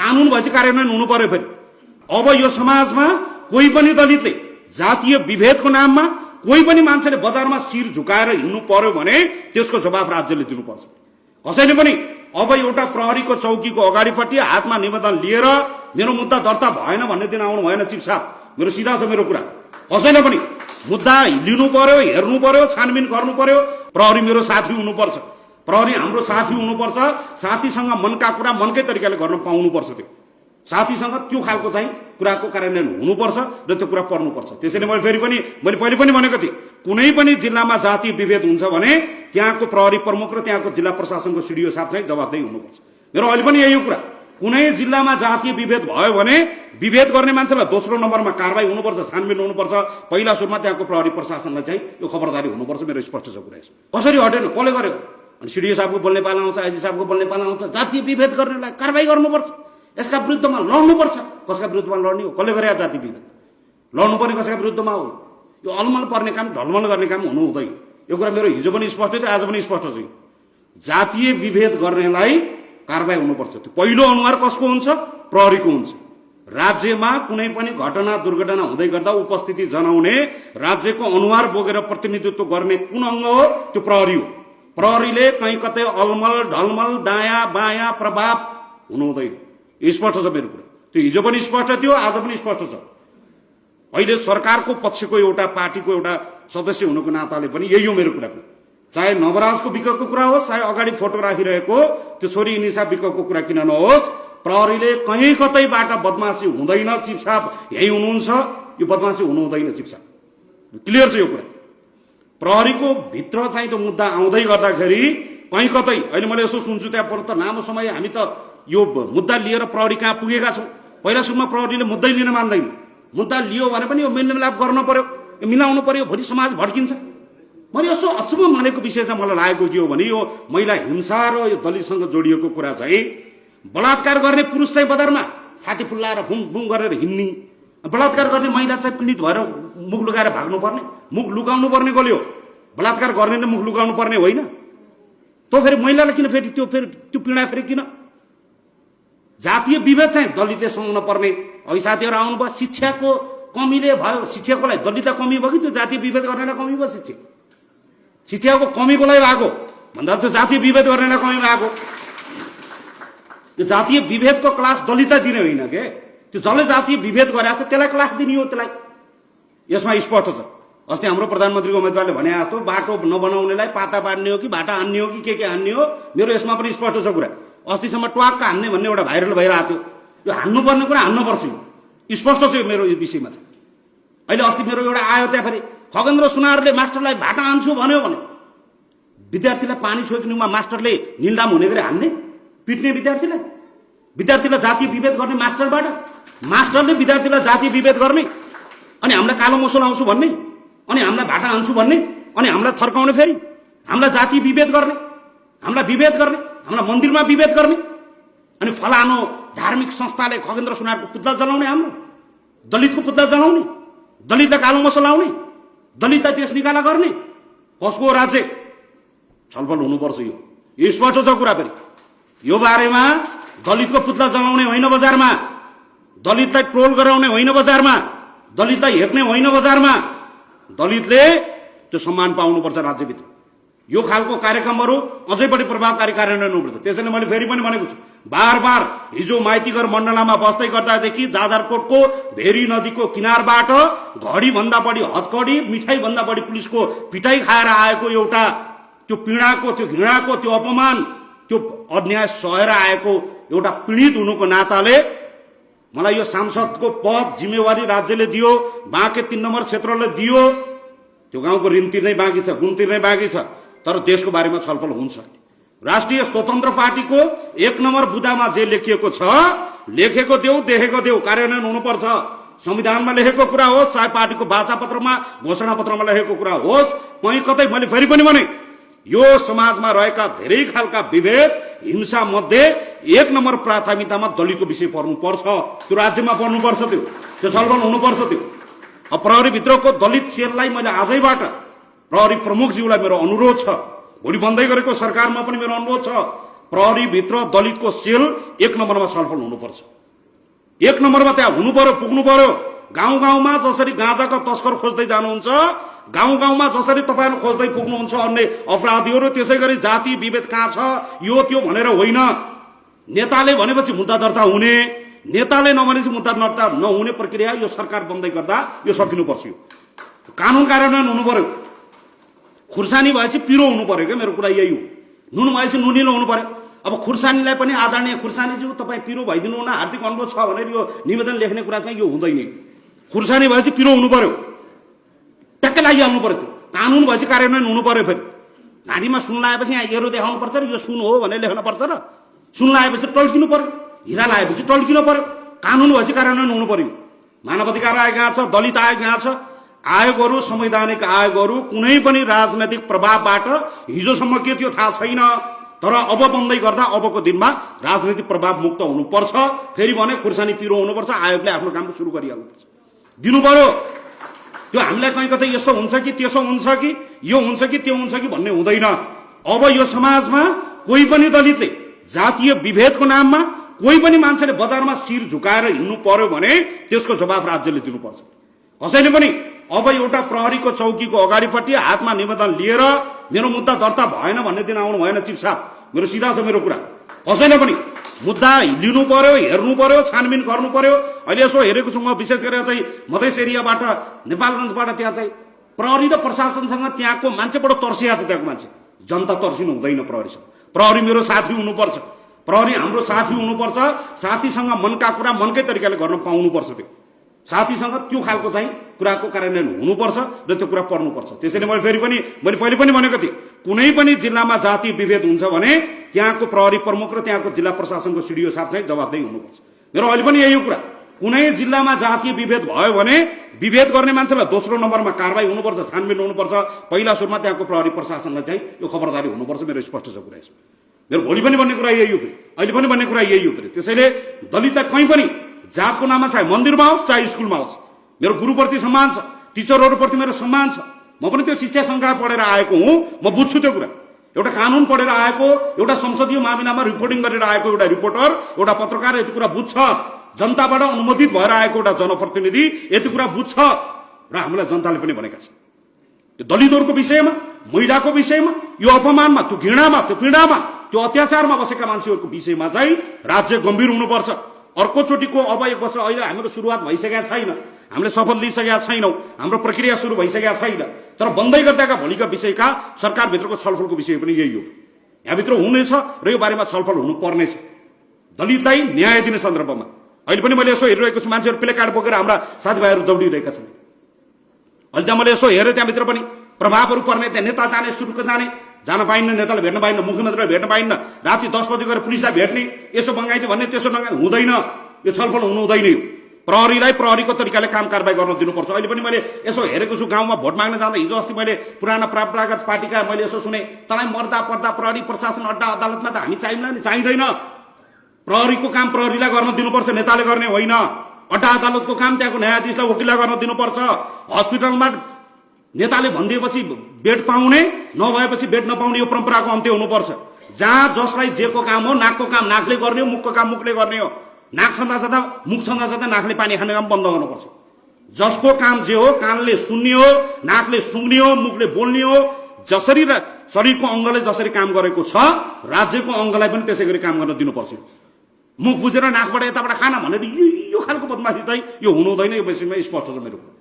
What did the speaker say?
कानुन भएपछि कार्यान्वयन हुनु पर्यो। फेरि अब यो समाजमा कोही पनि दलितले जातीय विभेदको नाममा कोही पनि मान्छेले बजारमा शिर झुकाएर हिँड्नु पर्यो भने त्यसको जवाफ राज्यले दिनुपर्छ। कसैले पनि अब एउटा प्रहरीको चौकीको अगाडिपट्टि हातमा निवेदन लिएर मेरो मुद्दा दर्ता भएन भन्ने दिन आउनु भएन। चिफ साहब, मेरो सिधा छ मेरो कुरा। कसैले पनि मुद्दा लिनु पर्यो, हेर्नु पर्यो, छानबिन गर्नु पर्यो। प्रहरी मेरो साथी हुनुपर्छ, प्रहरी हाम्रो साथी हुनुपर्छ। साथीसँग मनका कुरा मनकै तरिकाले गर्न पाउनुपर्छ। त्यो साथीसँग त्यो खालको चाहिँ कुराको कार्यान्वयन हुनुपर्छ र त्यो कुरा पर्नुपर्छ। त्यसैले मैले पहिले पनि भनेको थिएँ, कुनै पनि जिल्लामा जातीय विभेद हुन्छ भने त्यहाँको प्रहरी प्रमुख र त्यहाँको जिल्ला प्रशासनको सिडिओ साहब चाहिँ जवाफदेही हुनुपर्छ। मेरो अहिले पनि यही कुरा, कुनै जिल्लामा जातीय विभेद भयो भने विभेद गर्ने मान्छेलाई दोस्रो नम्बरमा कारबाही हुनुपर्छ, छानबिन हुनुपर्छ। पहिला सुरुमा त्यहाँको प्रहरी प्रशासनलाई चाहिँ यो खबरदारी हुनुपर्छ। मेरो स्पष्ट छ कुरा। कसरी हटेन, कसले गरेको? अनि सिडिओ साहबको बोल्ने पाला आउँछ, आइजी साहबको बोल्ने पाला आउँछ। जातीय विभेद गर्नेलाई कारबाही गर्नुपर्छ, यसका विरुद्धमा लड्नुपर्छ। कसका विरुद्धमा लड्ने हो? कसले गरे जाति विभेद? लड्नुपर्ने कसका विरुद्धमा हो? यो अलमल पर्ने काम, ढलमल गर्ने काम हुनु हुँदैन। यो कुरा मेरो हिजो पनि स्पष्ट थियो, आज पनि स्पष्ट छ। जातीय विभेद गर्नेलाई कारबाही हुनुपर्छ। त्यो पहिलो अनुहार कसको हुन्छ? प्रहरीको हुन्छ। राज्यमा कुनै पनि घटना दुर्घटना हुँदै गर्दा उपस्थिति जनाउने, राज्यको अनुहार बोकेर प्रतिनिधित्व गर्ने कुन अङ्ग हो? त्यो प्रहरी हो। प्रहरीले कहीँ कतै अलमल ढलमल दायाँ बायाँ प्रभाव हुनु हुँदैन। स्पष्ट छ मेरो कुरा। त्यो हिजो पनि स्पष्ट थियो, आज पनि स्पष्ट छ। अहिले सरकारको पक्षको एउटा पार्टीको एउटा सदस्य हुनुको नाताले पनि यही हो मेरो कुरा। चाहे नवराजको विकको कुरा होस्, चाहे अगाडि फोटो राखिरहेको त्यो छोरी निशा विकको कुरा किन नहोस्, प्रहरीले कहीँ कतैबाट बदमासी हुँदैन। चिफ साहब यही हुनुहुन्छ, यो बदमासी हुनु हुँदैन। चिफ साहब क्लियर छ यो कुरा। प्रहरीको भित्र चाहिँ त्यो मुद्दा आउँदै गर्दाखेरि कहीँ कतै अहिले मैले यसो सुन्छु, त्यहाँ पर त लामो समय हामी त यो मुद्दा लिएर प्रहरी कहाँ पुगेका छौँ। पहिला सुरुमा प्रहरीले मुद्दै लिन मान्दैन। मुद्दा लियो भने पनि यो मेलमिलाप गर्न पर्यो, यो मिलाउनु पर्यो, भोलि समाज भड्किन्छ। मैले यसो अचम्म मानेको विषय चाहिँ मलाई लागेको के हो भने यो महिला हिंसा र यो दलितसँग जोडिएको कुरा चाहिँ बलात्कार गर्ने पुरुष चाहिँ बजारमा छाती फुल्लाएर बुङ बुङ गरेर हिँड्ने, बलात्कार गर्ने महिला चाहिँ पीडित भएर मुख लुकाएर भाग्नु पर्ने। मुख लुकाउनु पर्ने कसले हो? बलात्कार गर्नेले मुख लुकाउनु पर्ने होइन। त फेरि महिलालाई किन फेरि त्यो पीडा फेरि किन? जातीय विभेद चाहिँ दलितले सुहाउन पर्ने। अघि साथीहरू आउनुभयो, शिक्षाको कमीले भयो। शिक्षाको लागि दलितलाई कमी भयो कि त्यो जातीय विभेद गर्नेलाई कमी भयो? शिक्षाको कमीको लागि भएको भन्दा त्यो जातीय विभेद गर्नेलाई कमी भएको। यो जातीय विभेदको क्लास दलितलाई दिने होइन के, त्यो जसले जातीय विभेद गरेको छ त्यसलाई क्लास दिने हो। त्यसलाई यसमा स्पष्ट छ। अस्ति हाम्रो प्रधानमन्त्रीको उम्मेदवारले भने जस्तो बाटो नबनाउनेलाई पाता बाँड्ने हो कि भाटा हान्ने हो कि के हान्ने हो, मेरो यसमा पनि स्पष्ट छ कुरा। अस्तिसम्म ट्वाक्क हान्ने भन्ने एउटा भाइरल भइरहेको थियो। यो हान्नुपर्ने कुरा हान्नुपर्छ, स्पष्ट छ मेरो यो विषयमा चाहिँ। अहिले अस्ति मेरो एउटा आयो त्यहाँ फेरि खगेन्द्र सुनारले मास्टरलाई भाटा हान्छु भन्यो भने विद्यार्थीलाई पानी छोइकिनुमा मास्टरले निलडाम हुने गरी हान्ने, पिट्ने विद्यार्थीलाई जातीय विभेद गर्ने मास्टरबाट, मास्टरले विद्यार्थीलाई जातीय विभेद गर्ने, अनि हामीलाई कालो मसो लाउँछु भन्ने, अनि हामीलाई भाटा हान्छु भन्ने, अनि हामीलाई थर्काउने, फेरि हामीलाई जातीय विभेद गर्ने, हामीलाई विभेद गर्ने, हामीलाई मन्दिरमा विभेद गर्ने, अनि फलानो धार्मिक संस्थाले खगेन्द्र सुनारको पुतला जलाउने, हाम्रो दलितको पुतला जलाउने, दलितलाई कालो मसो लाउने, दलितलाई देश निकाला गर्ने। कसको राज्य? छलफल हुनुपर्छ। यो स्पष्ट छ कुरा। फेरि यो बारेमा दलितको पुतला जलाउने होइन बजारमा, दलितलाई ट्रोल गराउने होइन बजारमा, दलितलाई हेप्ने होइन बजारमा। दलितले त्यो सम्मान पाउनुपर्छ राज्यभित्र। यो खालको कार्यक्रमहरू अझै बढी प्रभावकारी कार्यान्वयन हुनुपर्छ। त्यसैले मैले फेरि पनि भनेको छु, बार बार हिजो माइतीघर मण्डलामा बस्दै गर्दादेखि जाजरकोटको भेरी नदीको किनारबाट घडी भन्दा बढी हतकडी, मिठाई भन्दा बढी पुलिसको पिटाई खाएर आएको एउटा त्यो पीडाको, त्यो घृणाको, त्यो अपमान, त्यो अन्याय सहेर आएको एउटा पीडित हुनुको नाताले मलाई यो सांसदको पद जिम्मेवारी राज्यले दियो, बाँके 3 नम्बर क्षेत्रले दियो। त्यो गाउँको ऋण तिर्नै बाँकी छ, गुण तिर्नै बाँकी छ, तर देशको बारेमा छलफल हुन्छ। राष्ट्रिय स्वतन्त्र पार्टीको 1 नम्बर बुदामा जे लेखिएको छ, लेखेको देऊ, देखेको देऊ, कार्यान्वयन हुनुपर्छ। संविधानमा लेखेको कुरा होस्, चाहे पार्टीको वाचापत्रमा घोषणा पत्रमा लेखेको कुरा होस्, कहीँ कतै मैले फेरि पनि भने यो समाजमा रहेका धेरै खालका विभेद हिंसा मध्ये 1 नम्बर प्राथमिकतामा दलितको विषय पर्नुपर्छ। त्यो राज्यमा पर्नुपर्छ, त्यो छलफल हुनुपर्छ। त्यो प्रहरी भित्रको दलित सेललाई मैले आजैबाट प्रहरी प्रमुखज्यूलाई मेरो अनुरोध छ, भोलि बन्दै गरेको सरकारमा पनि मेरो अनुरोध छ, प्रहरी भित्र दलितको सेल 1 नम्बरमा छलफल हुनुपर्छ। एक नम्बरमा त्यहाँ हुनु पर्यो, पुग्नु पर्यो। गाउँ गाउँमा जसरी गाँजाका तस्कर खोज्दै जानुहुन्छ, गाउँ गाउँमा जसरी तपाईँहरू खोज्दै पुग्नुहुन्छ अन्य अपराधीहरू, त्यसै गरी जातीय विभेद कहाँ छ यो त्यो भनेर होइन। नेताले भनेपछि मुद्दा दर्ता हुने, नेताले नभनेपछि मुद्दा दर्ता नहुने प्रक्रिया यो सरकार बन्दै गर्दा यो सकिनुपर्छ। यो कानुन कार्यान्वयन हुनु पर्यो। खुर्सानी भएपछि पिरो हुनु पर्यो क्या, मेरो कुरा यही हो। नुन भएपछि नुनिलो हुनु पर्यो। अब खुर्सानीलाई पनि आदरणीय खुर्सानीज्यू तपाईँ पिरो भइदिनु हुन हार्दिक अनुरोध छ भनेर यो निवेदन लेख्ने कुरा चाहिँ यो हुँदैन। खुर्सानी भएपछि पिरो हुनु पर्यो, ट्याक्कै लागिहाल्नु पर्यो। त्यो कानुन भएपछि कार्यान्वयन हुनु पर्यो। फेरि घाँटीमा सुन लगाएपछि यहाँ एरो देखाउनु पर्छ र यो सुन हो भनेर लेख्न पर्छ र सुन लगाएपछि टल्किनु पर्यो, हिरा लगाएपछि टल्किनु पर्यो। कानुन भएपछि कार्यान्वयन हुनु पर्यो। मानव अधिकार आयोग यहाँ छ, दलित आयोग यहाँ छ। आयोगहरू, संवैधानिक आयोगहरू कुनै पनि राजनैतिक प्रभावबाट हिजोसम्म के थियो थाहा छैन, तर अब बन्दै गर्दा अबको दिनमा राजनैतिक प्रभाव मुक्त हुनुपर्छ। फेरि भने खुर्सानी पिरो हुनुपर्छ, आयोगले आफ्नो काम सुरु गरिहाल्नुपर्छ, दिनु पर्यो। त्यो हामीलाई कहीँ कतै यसो हुन्छ कि त्यसो हुन्छ कि यो हुन्छ कि त्यो हुन्छ कि भन्ने हुँदैन। अब यो समाजमा कोही पनि दलितले जातीय विभेदको नाममा कोही पनि मान्छेले बजारमा शिर झुकाएर हिँड्नु पर्यो भने त्यसको जवाफ राज्यले दिनुपर्छ। कसैले पनि अब एउटा प्रहरीको चौकीको अगाडिपट्टि हातमा निवेदन लिएर मेरो मुद्दा दर्ता भएन भन्ने दिन आउनु भएन। चिफ साहब, मेरो सिधा छ मेरो कुरा। कसैले पनि मुद्दा लिनु पर्यो, हेर्नु पर्यो, छानबिन गर्नु पर्यो। अहिले यसो हेरेको छु म, विशेष गरेर चाहिँ मधेस एरियाबाट, नेपालगञ्जबाट त्यहाँ चाहिँ प्रहरी र प्रशासनसँग त्यहाँको मान्छे बडो तर्सिया छ। त्यहाँको मान्छे, जनता तर्सिनु हुँदैन प्रहरीसँग। प्रहरी मेरो साथी हुनुपर्छ, प्रहरी हाम्रो साथी हुनुपर्छ। साथीसँग मनका कुरा मनकै तरिकाले गर्न पाउनुपर्छ। त्यो साथीसँग त्यो खालको चाहिँ कुराको कार्यान्वयन हुनुपर्छ र त्यो कुरा पर्नुपर्छ। त्यसैले मैले पहिले पनि भनेको थिएँ, कुनै पनि जिल्लामा जातीय विभेद हुन्छ भने त्यहाँको प्रहरी प्रमुख र त्यहाँको जिल्ला प्रशासनको सिडिओ साहब चाहिँ जवाफदेही हुनुपर्छ। मेरो अहिले पनि यही कुरा, कुनै जिल्लामा जातीय विभेद भयो भने विभेद गर्ने मान्छेलाई दोस्रो नम्बरमा कारबाही हुनुपर्छ, छानबिन हुनुपर्छ। पहिला सुरुमा त्यहाँको प्रहरी प्रशासनलाई चाहिँ यो खबरदारी हुनुपर्छ। मेरो स्पष्ट छ कुरा यसमा। मेरो भोलि पनि भन्ने कुरा यही हो, अहिले पनि भन्ने कुरा यही हो। त्यसैले दलितलाई कहीँ पनि जातको नाममा चाहे मन्दिरमा होस् चाहे स्कुलमा होस्, मेरो गुरुप्रति सम्मान छ, टिचरहरूप्रति मेरो सम्मान छ। म पनि त्यो शिक्षा संकाय पढेर आएको हुँ, म बुझ्छु त्यो कुरा। एउटा कानुन पढेर आएको, एउटा संसदीय मामिलामा रिपोर्टिङ गरेर आएको एउटा रिपोर्टर, एउटा पत्रकार यति कुरा बुझ्छ। जनताबाट अनुमोदित भएर आएको एउटा जनप्रतिनिधि यति कुरा बुझ्छ। र हामीलाई जनताले पनि भनेका छन् यो दलितहरूको विषयमा, महिलाको विषयमा, यो अपमानमा, त्यो घृणामा, त्यो पीडामा, त्यो अत्याचारमा बसेका मान्छेहरूको विषयमा चाहिँ राज्य गम्भीर हुनुपर्छ। अर्कोचोटिको अब 1 वर्ष अहिले हाम्रो सुरुवात भइसकेका छैन, हामीले शपथ लिइसकेका छैनौँ, हाम्रो प्रक्रिया सुरु भइसकेका छैन। तर बन्दै गर्दाका भोलिका विषयका सरकारभित्रको छलफलको विषय पनि यही हो। यहाँभित्र हुनेछ र यो बारेमा छलफल हुनुपर्नेछ दलितलाई न्याय दिने सन्दर्भमा। अहिले पनि मैले यसो हेरिरहेको छु, मान्छेहरू प्ले कार्ड बोकेर हाम्रा साथीभाइहरू दौडिरहेका छन्। अहिले त्यहाँ मैले यसो हेरेँ, त्यहाँभित्र पनि प्रभावहरू पर्ने, त्यहाँ नेता जाने, सुटुको जान पाइन्न, नेताले भेट्न पाइन्न, मुख्यमन्त्रीलाई भेट्न पाइन्न, राति 10 बजे गएर पुलिसलाई भेट्ने, यसो बङ्गाइदियो भन्ने, त्यसो हुँदैन। यो छलफल हुनु हुँदैन। यो प्रहरीलाई प्रहरीको तरिकाले काम कारबाही गर्न दिनुपर्छ। अहिले पनि मैले यसो हेरेको छु, गाउँमा भोट माग्न जाँदा हिजो अस्ति मैले पुराना परम्परागत पार्टीका मैले यसो सुने, तँलाई मर्दा पर्दा प्रहरी प्रशासन अड्डा अदालतमा त हामी चाहिँदैन नि, चाहिँदैन। प्रहरीको काम प्रहरीलाई गर्न दिनुपर्छ, नेताले गर्ने होइन। अड्डा अदालतको काम त्यहाँको न्यायाधीशलाई वकिललाई गर्न दिनुपर्छ। हस्पिटलमा नेताले भनिदिएपछि बेड पाउने, नभएपछि बेड नपाउने, यो परम्पराको अन्त्य हुनुपर्छ। जहाँ जसलाई जेको काम हो, नाकको काम नाकले गर्ने हो, मुखको काम मुखले गर्ने हो। नाक छँदा छँदा, मुख छँदा छँदा नाकले पानी खाने काम बन्द गर्नुपर्छ। जसको काम जे हो, कानले सुन्ने हो, नाकले सुँग्ने हो, मुखले बोल्ने हो। जसरी शरीरको अङ्गले जसरी काम गरेको छ, राज्यको अङ्गलाई पनि त्यसै गरी काम गर्न दिनुपर्छ। मुख बुझेर नाकबाट यताबाट खाना भनेर यो खालको बदमासी चाहिँ यो हुनु हुँदैन। यो विषयमा स्पष्ट छ मेरो।